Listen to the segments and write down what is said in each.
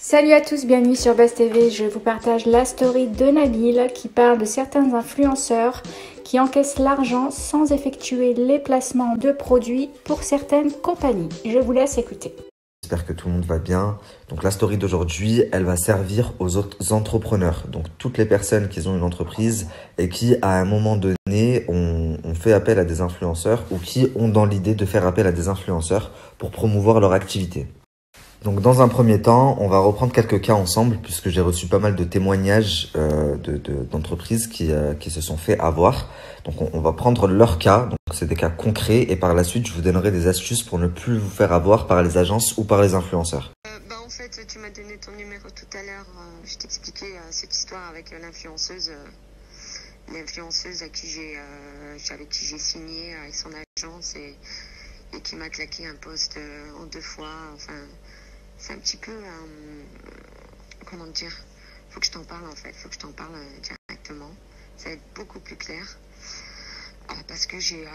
Salut à tous, bienvenue sur Buzz TV. Je vous partage la story de Nabil qui parle de certains influenceurs qui encaissent l'argent sans effectuer les placements de produits pour certaines compagnies. Je vous laisse écouter. J'espère que tout le monde va bien. Donc la story d'aujourd'hui, elle va servir aux autres entrepreneurs. Donc toutes les personnes qui ont une entreprise et qui à un moment donné ont fait appel à des influenceurs ou qui ont dans l'idée de faire appel à des influenceurs pour promouvoir leur activité. Donc dans un premier temps, on va reprendre quelques cas ensemble puisque j'ai reçu pas mal de témoignages d'entreprises qui se sont fait avoir. Donc on va prendre leur cas, donc c'est des cas concrets et par la suite je vous donnerai des astuces pour ne plus vous faire avoir par les agences ou par les influenceurs. En fait, tu m'as donné ton numéro tout à l'heure, je t'expliquais cette histoire avec l'influenceuse avec qui j'ai signé avec son agence et qui m'a claqué un poste en 2 fois, enfin... C'est un petit peu, comment dire, faut que je t'en parle en fait, faut que je t'en parle directement, ça va être beaucoup plus clair, parce que j'ai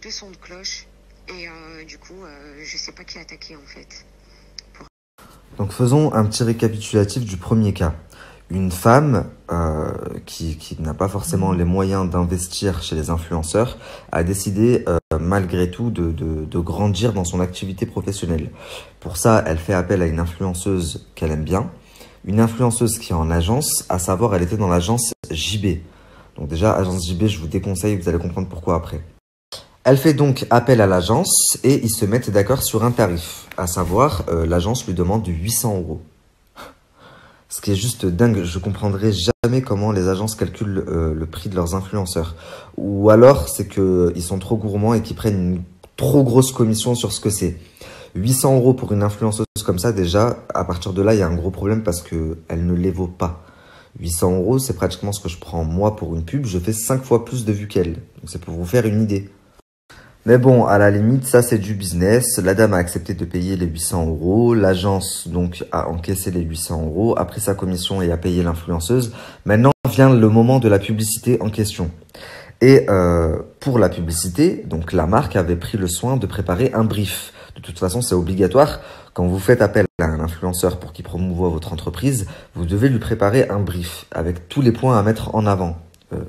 2 sons de cloche et du coup, je sais pas qui attaquer en fait. Donc faisons un petit récapitulatif du premier cas. Une femme qui n'a pas forcément les moyens d'investir chez les influenceurs a décidé malgré tout de grandir dans son activité professionnelle. Pour ça, elle fait appel à une influenceuse qu'elle aime bien, une influenceuse qui est en agence, à savoir elle était dans l'agence JB. Donc déjà, agence JB, je vous déconseille, vous allez comprendre pourquoi après. Elle fait donc appel à l'agence et ils se mettent d'accord sur un tarif, à savoir l'agence lui demande 800 €. Ce qui est juste dingue, je comprendrai jamais comment les agences calculent le prix de leurs influenceurs. Ou alors, c'est qu'ils sont trop gourmands et qu'ils prennent une trop grosse commission sur ce que c'est. 800 € pour une influenceuse comme ça, déjà, à partir de là, il y a un gros problème parce qu'elle ne les vaut pas. 800 €, c'est pratiquement ce que je prends moi pour une pub. Je fais 5 fois plus de vues qu'elle. Donc c'est pour vous faire une idée. Mais bon, à la limite, ça c'est du business. La dame a accepté de payer les 800 €. L'agence donc a encaissé les 800 €, a pris sa commission et a payé l'influenceuse. Maintenant vient le moment de la publicité en question. Et pour la publicité, donc la marque avait pris le soin de préparer un brief. De toute façon, c'est obligatoire. Quand vous faites appel à un influenceur pour qu'il promouvoie votre entreprise, vous devez lui préparer un brief avec tous les points à mettre en avant.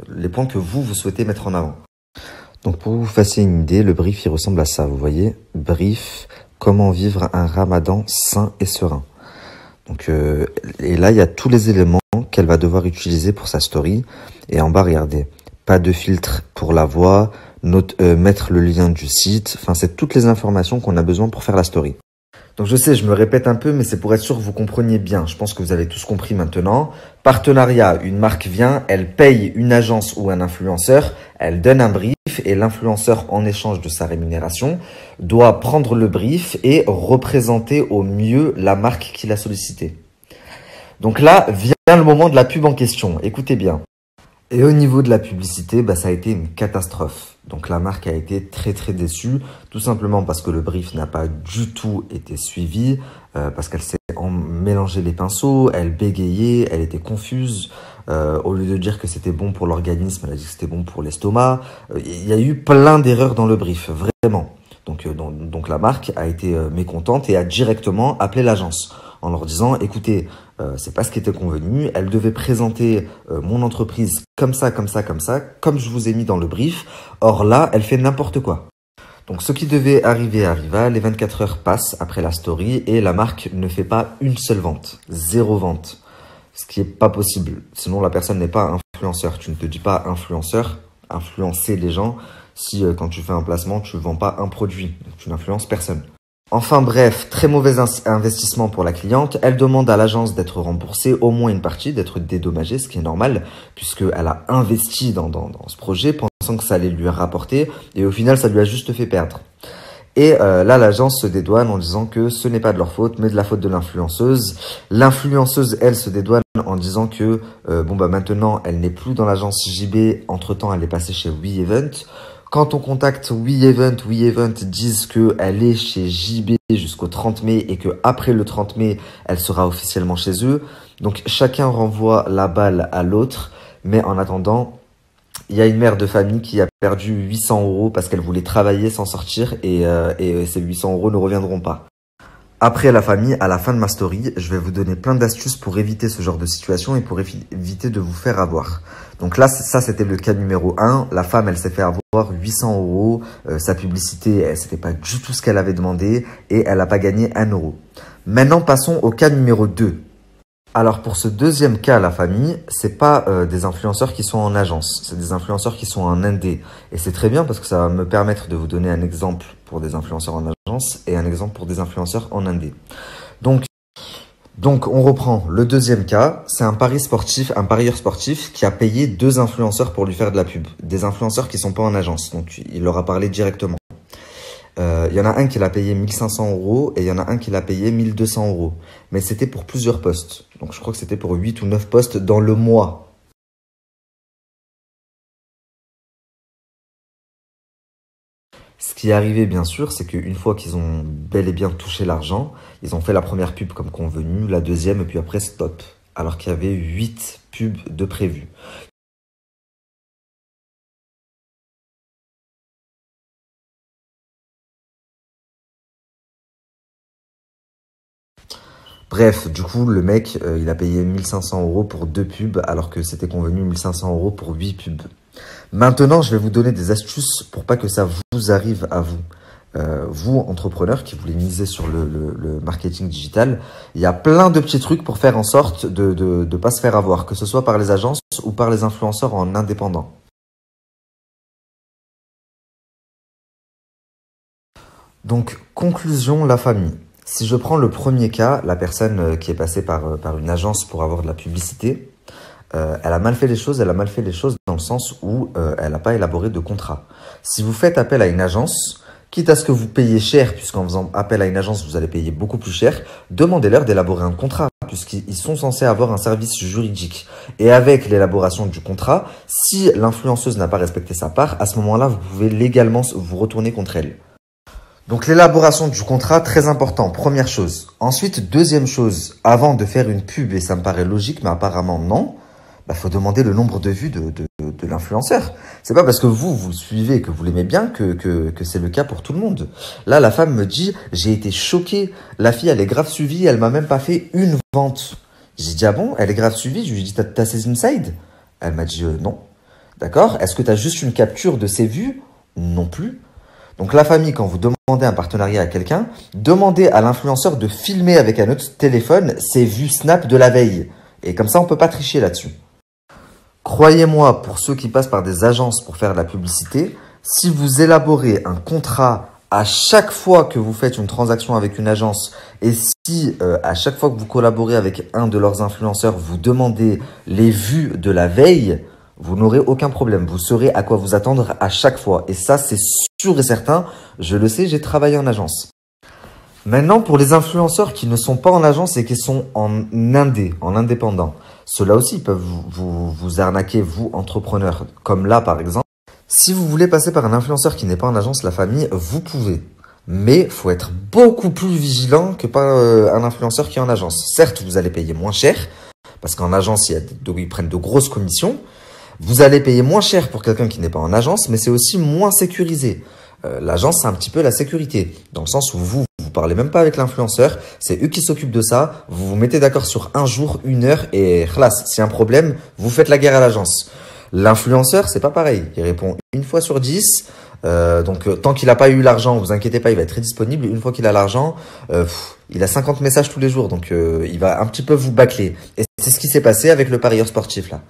Les points que vous souhaitez mettre en avant. Donc pour vous fassiez une idée, le brief il ressemble à ça, vous voyez, brief, comment vivre un ramadan sain et serein. Donc et là il y a tous les éléments qu'elle va devoir utiliser pour sa story. Et en bas regardez, pas de filtre pour la voix, mettre le lien du site, enfin c'est toutes les informations qu'on a besoin pour faire la story. Donc je sais, je me répète un peu, mais c'est pour être sûr que vous compreniez bien. Je pense que vous avez tous compris maintenant. Partenariat, une marque vient, elle paye une agence ou un influenceur, elle donne un brief et l'influenceur, en échange de sa rémunération, doit prendre le brief et représenter au mieux la marque qu'il a sollicitée. Donc là, vient le moment de la pub en question. Écoutez bien. Et au niveau de la publicité, ça a été une catastrophe. Donc la marque a été très déçue, tout simplement parce que le brief n'a pas du tout été suivi, parce qu'elle s'est mélangé les pinceaux, elle bégayait, elle était confuse. Au lieu de dire que c'était bon pour l'organisme, elle a dit que c'était bon pour l'estomac. Il y a eu plein d'erreurs dans le brief, vraiment. Donc la marque a été mécontente et a directement appelé l'agence en leur disant, écoutez, c'est pas ce qui était convenu, elle devait présenter mon entreprise comme ça, comme je vous ai mis dans le brief. Or là, elle fait n'importe quoi. Donc ce qui devait arriver arriva, les 24 heures passent après la story et la marque ne fait pas une seule vente, 0 vente. Ce qui est pas possible, sinon la personne n'est pas influenceur. Tu ne te dis pas influenceur, influencer les gens, si quand tu fais un placement, tu ne vends pas un produit, tu n'influences personne. Enfin bref, très mauvais investissement pour la cliente. Elle demande à l'agence d'être remboursée au moins une partie, d'être dédommagée, ce qui est normal, puisqu'elle a investi dans ce projet, pensant que ça allait lui rapporter, et au final, ça lui a juste fait perdre. Et là, l'agence se dédouane en disant que ce n'est pas de leur faute, mais de la faute de l'influenceuse. L'influenceuse, elle, se dédouane en disant que maintenant, elle n'est plus dans l'agence JB. Entre-temps, elle est passée chez WeEvent. Quand on contacte WeEvent disent qu'elle est chez JB jusqu'au 30 mai et qu'après le 30 mai, elle sera officiellement chez eux. Donc chacun renvoie la balle à l'autre. Mais en attendant, il y a une mère de famille qui a perdu 800 € parce qu'elle voulait travailler sans sortir et ces 800 € ne reviendront pas. Après la famille, à la fin de ma story, je vais vous donner plein d'astuces pour éviter ce genre de situation et pour éviter de vous faire avoir. Donc là, ça c'était le cas numéro 1. La femme, elle s'est fait avoir 800 euros. Sa publicité, c'était pas du tout ce qu'elle avait demandé et elle n'a pas gagné 1 euro. Maintenant, passons au cas numéro 2. Alors pour ce deuxième cas, la famille, c'est pas des influenceurs qui sont en agence, c'est des influenceurs qui sont en indé. Et c'est très bien parce que ça va me permettre de vous donner un exemple pour des influenceurs en agence et un exemple pour des influenceurs en indé. Donc on reprend le deuxième cas, c'est un parieur sportif qui a payé 2 influenceurs pour lui faire de la pub. Des influenceurs qui sont pas en agence, donc il leur a parlé directement. Il y en a un qui l'a payé 1500 euros et il y en a un qui l'a payé 1200 euros. Mais c'était pour plusieurs postes. Donc je crois que c'était pour 8 ou 9 postes dans le mois. Ce qui est arrivé, bien sûr, c'est qu'une fois qu'ils ont bel et bien touché l'argent, ils ont fait la première pub comme convenu, la deuxième et puis après stop. Alors qu'il y avait 8 pubs de prévues. Bref, du coup, le mec, il a payé 1500 euros pour 2 pubs alors que c'était convenu 1500 euros pour 8 pubs. Maintenant, je vais vous donner des astuces pour pas que ça vous arrive à vous. Vous, entrepreneurs qui voulez miser sur le marketing digital, il y a plein de petits trucs pour faire en sorte de ne pas se faire avoir, que ce soit par les agences ou par les influenceurs en indépendant. Donc, conclusion, la famille. Si je prends le premier cas, la personne qui est passée par une agence pour avoir de la publicité, elle a mal fait les choses, dans le sens où elle n'a pas élaboré de contrat. Si vous faites appel à une agence, quitte à ce que vous payez cher, puisqu'en faisant appel à une agence, vous allez payer beaucoup plus cher, demandez-leur d'élaborer un contrat, puisqu'ils sont censés avoir un service juridique. Et avec l'élaboration du contrat, si l'influenceuse n'a pas respecté sa part, à ce moment-là, vous pouvez légalement vous retourner contre elle. Donc l'élaboration du contrat, très important, première chose. Ensuite, deuxième chose, avant de faire une pub, et ça me paraît logique, mais apparemment non, faut demander le nombre de vues de l'influenceur. C'est pas parce que vous le suivez, que vous l'aimez bien, que c'est le cas pour tout le monde. Là, la femme me dit, j'ai été choquée, la fille, elle est grave suivie, elle m'a même pas fait une vente. J'ai dit, ah bon, elle est grave suivie? Je lui ai dit, t'as ses insides? Elle m'a dit, non. D'accord? Est-ce que t'as juste une capture de ses vues? Non plus. Donc la famille, quand vous demandez un partenariat à quelqu'un, demandez à l'influenceur de filmer avec un autre téléphone ses vues Snap de la veille. Et comme ça, on peut pas tricher là-dessus. Croyez-moi, pour ceux qui passent par des agences pour faire de la publicité, si vous élaborez un contrat à chaque fois que vous faites une transaction avec une agence et si à chaque fois que vous collaborez avec un de leurs influenceurs, vous demandez les vues de la veille, vous n'aurez aucun problème. Vous saurez à quoi vous attendre à chaque fois. Et ça, c'est sûr et certain. Je le sais, j'ai travaillé en agence. Maintenant, pour les influenceurs qui ne sont pas en agence et qui sont en indépendant, ceux-là aussi peuvent vous arnaquer, vous, entrepreneurs. Comme là, par exemple. Si vous voulez passer par un influenceur qui n'est pas en agence, la famille, vous pouvez. Mais il faut être beaucoup plus vigilant que par un influenceur qui est en agence. Certes, vous allez payer moins cher, parce qu'en agence, ils prennent de grosses commissions. Vous allez payer moins cher pour quelqu'un qui n'est pas en agence, mais c'est aussi moins sécurisé. L'agence, c'est un petit peu la sécurité, dans le sens où vous parlez même pas avec l'influenceur, c'est eux qui s'occupent de ça, vous vous mettez d'accord sur un jour, une heure, et khlas, s'il y a un problème, vous faites la guerre à l'agence. L'influenceur, c'est pas pareil, il répond une fois sur 10, donc tant qu'il n'a pas eu l'argent, vous inquiétez pas, il va être très disponible, une fois qu'il a l'argent, il a 50 messages tous les jours, donc il va un petit peu vous bâcler. Et c'est ce qui s'est passé avec le parieur sportif là.